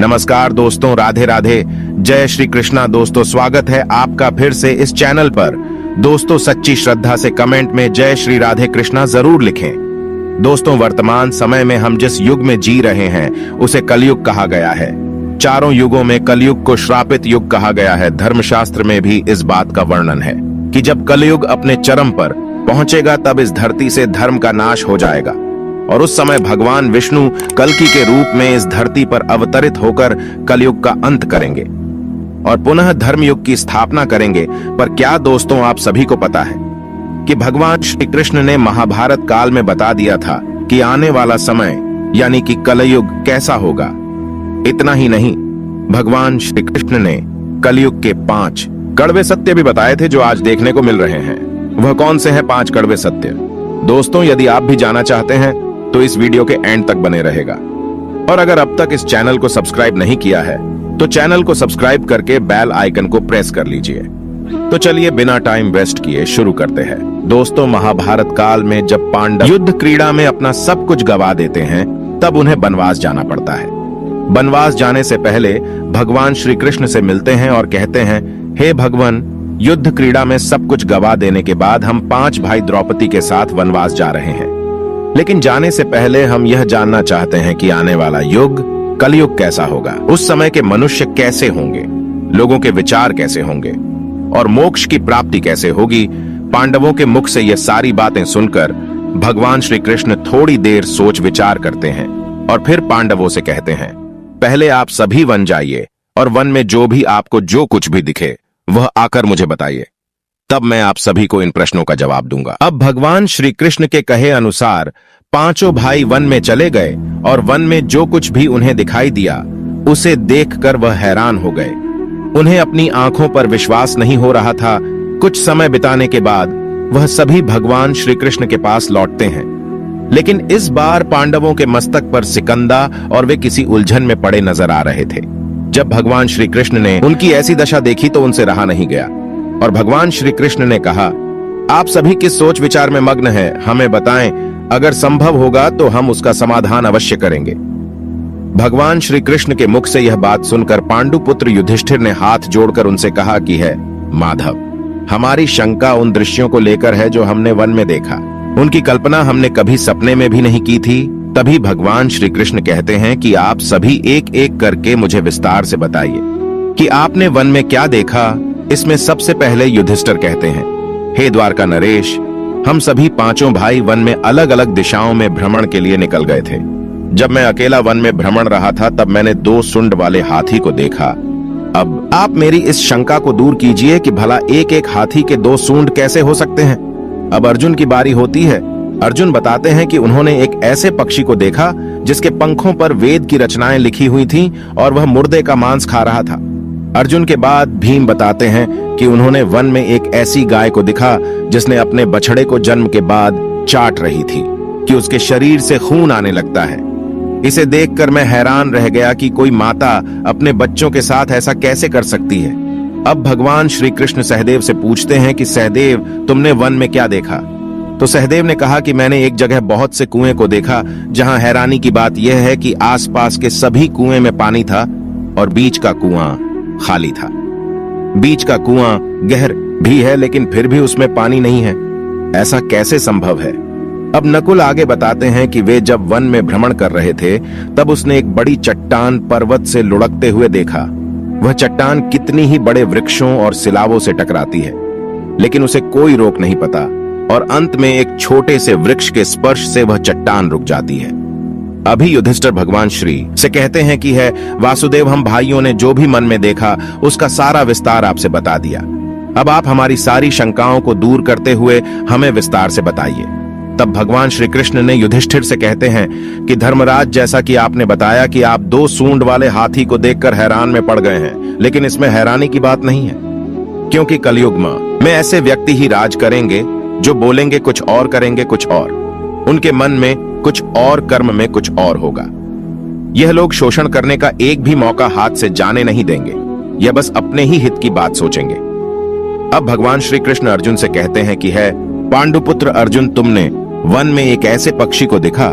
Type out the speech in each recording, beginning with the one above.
नमस्कार दोस्तों, राधे राधे, जय श्री कृष्णा। दोस्तों स्वागत है आपका फिर से इस चैनल पर। दोस्तों सच्ची श्रद्धा से कमेंट में जय श्री राधे कृष्णा जरूर लिखें। दोस्तों वर्तमान समय में हम जिस युग में जी रहे हैं उसे कलयुग कहा गया है। चारों युगों में कलयुग को श्रापित युग कहा गया है। धर्मशास्त्र में भी इस बात का वर्णन है कि जब कलयुग अपने चरम पर पहुंचेगा तब इस धरती से धर्म का नाश हो जाएगा और उस समय भगवान विष्णु कल्कि के रूप में इस धरती पर अवतरित होकर कलयुग का अंत करेंगे और पुनः धर्मयुग की स्थापना करेंगे। पर क्या दोस्तों आप सभी को पता है कि भगवान श्री कृष्ण ने महाभारत काल में बता दिया था कि आने वाला समय यानी कि कलयुग कैसा होगा। इतना ही नहीं, भगवान श्री कृष्ण ने कलयुग के 5 कड़वे सत्य भी बताए थे जो आज देखने को मिल रहे हैं। वह कौन से हैं 5 कड़वे सत्य? दोस्तों यदि आप भी जानना चाहते हैं तो इस वीडियो के एंड तक बने रहेगा। और अगर अब तक इस चैनल को सब्सक्राइब नहीं किया है तो चैनल को सब्सक्राइब करके बेल आइकन को प्रेस कर लीजिए। तो चलिए बिना टाइम वेस्ट किए शुरू करते हैं। दोस्तों महाभारत काल में जब पांडव युद्ध क्रीड़ा में अपना सब कुछ गवा देते हैं तब उन्हें वनवास जाना पड़ता है। वनवास जाने से पहले भगवान श्री कृष्ण से मिलते हैं और कहते हैं, हे भगवान, युद्ध क्रीड़ा में सब कुछ गवा देने के बाद हम 5 भाई द्रौपदी के साथ वनवास जा रहे हैं। लेकिन जाने से पहले हम यह जानना चाहते हैं कि आने वाला युग कलयुग कैसा होगा। उस समय के मनुष्य कैसे होंगे, लोगों के विचार कैसे होंगे और मोक्ष की प्राप्ति कैसे होगी। पांडवों के मुख से यह सारी बातें सुनकर भगवान श्री कृष्ण थोड़ी देर सोच विचार करते हैं और फिर पांडवों से कहते हैं, पहले आप सभी वन जाइए और वन में जो भी आपको जो कुछ भी दिखे वह आकर मुझे बताइए, तब मैं आप सभी को इन प्रश्नों का जवाब दूंगा। अब भगवान श्री कृष्ण के कहे अनुसार 5 भाई वन में चले गए और वन में जो कुछ भी उन्हें दिखाई दिया उसे देखकर वह हैरान हो गए। उन्हें अपनी आंखों पर विश्वास नहीं हो रहा था। कुछ समय बिताने के बाद वह सभी भगवान श्री कृष्ण के पास लौटते हैं, लेकिन इस बार पांडवों के मस्तक पर सिकंदा और वे किसी उलझन में पड़े नजर आ रहे थे। जब भगवान श्री कृष्ण ने उनकी ऐसी दशा देखी तो उनसे रहा नहीं गया और भगवान श्री कृष्ण ने कहा, आप सभी किस सोच विचार में मग्न हैं, हमें बताएं, अगर संभव होगा तो हम उसका समाधान अवश्य करेंगे। भगवान श्री कृष्ण के मुख से यह बात सुनकर पांडुपुत्र युधिष्ठिर ने हाथ जोड़कर उनसे कहा कि है माधव, हमारी शंका उन दृश्यों को लेकर है जो हमने वन में देखा। उनकी कल्पना हमने कभी सपने में भी नहीं की थी। तभी भगवान श्री कृष्ण कहते हैं कि आप सभी एक एक करके मुझे विस्तार से बताइए कि आपने वन में क्या देखा। इसमें सबसे पहले युधिष्ठिर कहते हैं, हे द्वारका नरेश, हम सभी 5 भाई वन में अलग अलग दिशाओं में भ्रमण के लिए निकल गए थे। जब मैं अकेला वन में भ्रमण रहा था तब मैंने 2 सूंड वाले हाथी को देखा। अब आप मेरी इस शंका को दूर कीजिए कि भला एक एक हाथी के 2 सूंड कैसे हो सकते हैं। अब अर्जुन की बारी होती है। अर्जुन बताते हैं कि उन्होंने एक ऐसे पक्षी को देखा जिसके पंखों पर वेद की रचनाएं लिखी हुई थीं और वह मुर्दे का मांस खा रहा था। अर्जुन के बाद भीम बताते हैं कि उन्होंने वन में एक ऐसी गाय को देखा जिसने अपने बछड़े को जन्म के बाद चाट रही थी कि उसके शरीर से खून आने लगता है। इसे देखकर मैं हैरान रह गया कि कोई माता अपने बच्चों के साथ ऐसा कैसे कर सकती है। अब भगवान श्री कृष्ण सहदेव से पूछते हैं कि सहदेव, तुमने वन में क्या देखा? तो सहदेव ने कहा कि मैंने एक जगह बहुत से कुएं को देखा जहां हैरानी की बात यह है कि आसपास के सभी कुएं में पानी था और बीच का कुआं खाली था। बीच का कुआं गहर भी है लेकिन फिर भी उसमें पानी नहीं है। ऐसा कैसे संभव है? अब नकुल आगे बताते हैं कि वे जब वन में भ्रमण कर रहे थे तब उसने एक बड़ी चट्टान पर्वत से लुढ़कते हुए देखा। वह चट्टान कितनी ही बड़े वृक्षों और सिलावों से टकराती है लेकिन उसे कोई रोक नहीं पाता और अंत में एक छोटे से वृक्ष के स्पर्श से वह चट्टान रुक जाती है। अभी युधिष्ठिर भगवान श्री से कहते हैं कि है वासुदेव, हम भाइयों ने जो भी मन में देखा उसका सारा विस्तार आपसे बता दिया। अब आप हमारी सारी शंकाओं को दूर करते हुए हमें विस्तार से बताइए। तब भगवान श्री कृष्ण ने युधिष्ठिर से कहते हैं कि धर्मराज, जैसा कि आपने बताया कि आप 2 सूंड वाले हाथी को देखकर हैरान में पड़ गए हैं, लेकिन इसमें हैरानी की बात नहीं है, क्योंकि कलयुग में ऐसे व्यक्ति ही राज करेंगे जो बोलेंगे कुछ और करेंगे कुछ और, उनके मन में कुछ और, कर्म में कुछ और होगा। यह लोग शोषण करने का एक भी मौका हाथ से जाने नहीं देंगे, यह बस अपने ही हित की बात सोचेंगे। अब भगवान श्री कृष्ण अर्जुन से कहते हैं कि है पांडुपुत्र अर्जुन, तुमने वन में एक ऐसे पक्षी को देखा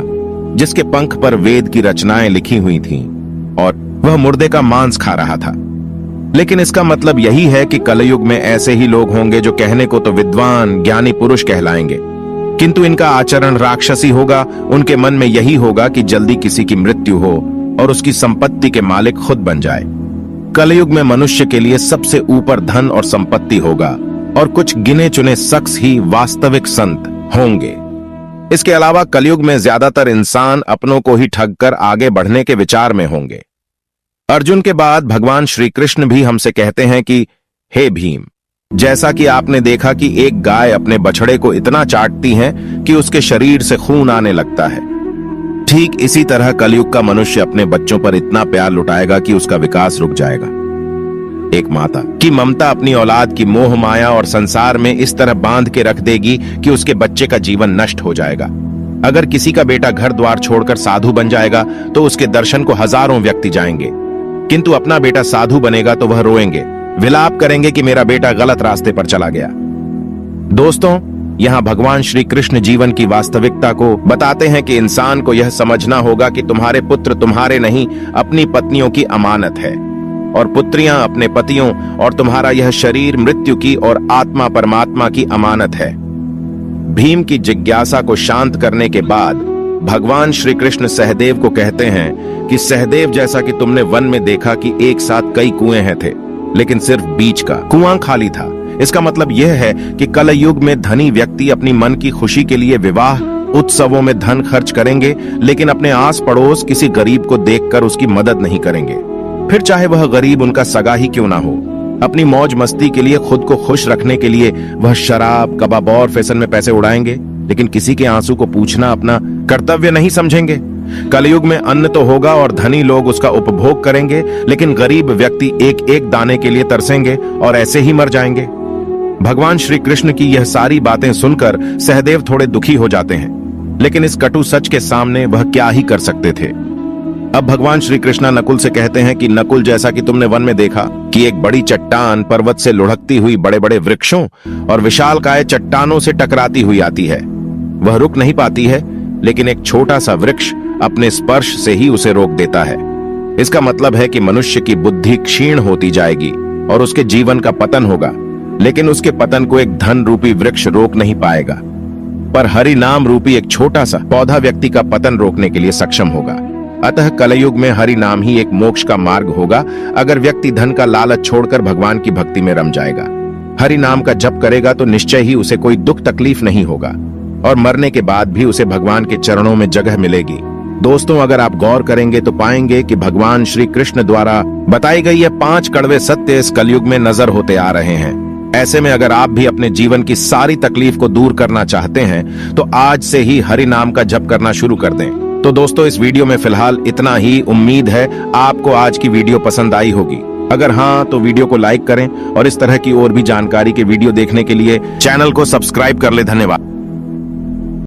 जिसके पंख पर वेद की रचनाएं लिखी हुई थीं और वह मुर्दे का मांस खा रहा था। लेकिन इसका मतलब यही है कि कलयुग में ऐसे ही लोग होंगे जो कहने को तो विद्वान ज्ञानी पुरुष कहलाएंगे, किंतु इनका आचरण राक्षसी होगा। उनके मन में यही होगा कि जल्दी किसी की मृत्यु हो और उसकी संपत्ति के मालिक खुद बन जाए। कलयुग में मनुष्य के लिए सबसे ऊपर धन और संपत्ति होगा और कुछ गिने चुने शख्स ही वास्तविक संत होंगे। इसके अलावा कलयुग में ज्यादातर इंसान अपनों को ही ठगकर आगे बढ़ने के विचार में होंगे। अर्जुन के बाद भगवान श्री कृष्ण भी हमसे कहते हैं कि हे भीम, जैसा कि आपने देखा कि एक गाय अपने बछड़े को इतना चाटती है कि उसके शरीर से खून आने लगता है, ठीक इसी तरह कलयुग का मनुष्य अपने बच्चों पर इतना प्यार लुटाएगा कि उसका विकास रुक जाएगा। एक माता की ममता अपनी औलाद की मोह माया और संसार में इस तरह बांध के रख देगी कि उसके बच्चे का जीवन नष्ट हो जाएगा। अगर किसी का बेटा घर द्वार छोड़कर साधु बन जाएगा तो उसके दर्शन को हजारों व्यक्ति जाएंगे, किंतु अपना बेटा साधु बनेगा तो वह रोएंगे, विलाप करेंगे कि मेरा बेटा गलत रास्ते पर चला गया। दोस्तों, यहाँ भगवान श्री कृष्ण जीवन की वास्तविकता को बताते हैं कि इंसान को यह समझना होगा कि तुम्हारे पुत्र तुम्हारे नहीं, अपनी पत्नियों की अमानत है, और पुत्रियां अपने पतियों, और तुम्हारा यह शरीर मृत्यु की और आत्मा परमात्मा की अमानत है। भीम की जिज्ञासा को शांत करने के बाद भगवान श्री कृष्ण सहदेव को कहते हैं कि सहदेव, जैसा कि तुमने वन में देखा कि एक साथ कई कुएं हैं थे, लेकिन सिर्फ बीच का कुआं खाली था। इसका मतलब यह है कि कलयुग में धनी व्यक्ति अपनी मन की खुशी के लिए विवाह उत्सवों में धन खर्च करेंगे, लेकिन अपने आस पड़ोस किसी गरीब को देखकर उसकी मदद नहीं करेंगे, फिर चाहे वह गरीब उनका सगा ही क्यों ना हो। अपनी मौज मस्ती के लिए, खुद को खुश रखने के लिए वह शराब, कबाब और फैशन में पैसे उड़ाएंगे, लेकिन किसी के आंसू को पूछना अपना कर्तव्य नहीं समझेंगे। कलयुग में अन्न तो होगा और धनी लोग उसका उपभोग करेंगे, लेकिन गरीब व्यक्ति एक एक दाने के लिए तरसेंगे और ऐसे ही मर जाएंगे। भगवान श्री कृष्ण की यह सारी बातें सुनकर सहदेव थोड़े दुखी हो जाते हैं, लेकिन इस कटु सच के सामने वह क्या ही कर सकते थे। अब भगवान श्री कृष्णा नकुल से कहते हैं कि नकुल, जैसा कि तुमने वन में देखा कि एक बड़ी चट्टान पर्वत से लुढ़कती हुई बड़े बड़े वृक्षों और विशालकाय चट्टानों से टकराती हुई आती है। वह रुक नहीं पाती है, लेकिन एक छोटा सा वृक्ष अपने स्पर्श से ही उसे रोक देता है। इसका मतलब है कि मनुष्य की बुद्धि क्षीण होती जाएगी और उसके जीवन का पतन होगा, लेकिन उसके पतन को एक धन रूपी वृक्ष रोक नहीं पाएगा, पर हरि नाम रूपी एक छोटा सा पौधा व्यक्ति का पतन रोकने के लिए सक्षम होगा। अतः कलयुग में हरि नाम ही एक मोक्ष का मार्ग होगा, अगर व्यक्ति धन का लालच छोड़कर भगवान की भक्ति में रम जाएगा। हरि नाम का जप करेगा तो निश्चय ही उसे कोई दुख तकलीफ नहीं होगा और मरने के बाद भी उसे भगवान के चरणों में जगह मिलेगी। दोस्तों, अगर आप गौर करेंगे तो पाएंगे कि भगवान श्री कृष्ण द्वारा बताई गई ये 5 कड़वे सत्य इस कलयुग में नजर होते आ रहे हैं। ऐसे में अगर आप भी अपने जीवन की सारी तकलीफ को दूर करना चाहते हैं तो आज से ही हरि नाम का जप करना शुरू कर दें। तो दोस्तों, इस वीडियो में फिलहाल इतना ही। उम्मीद है आपको आज की वीडियो पसंद आई होगी। अगर हाँ तो वीडियो को लाइक करें और इस तरह की और भी जानकारी के वीडियो देखने के लिए चैनल को सब्सक्राइब कर ले। धन्यवाद।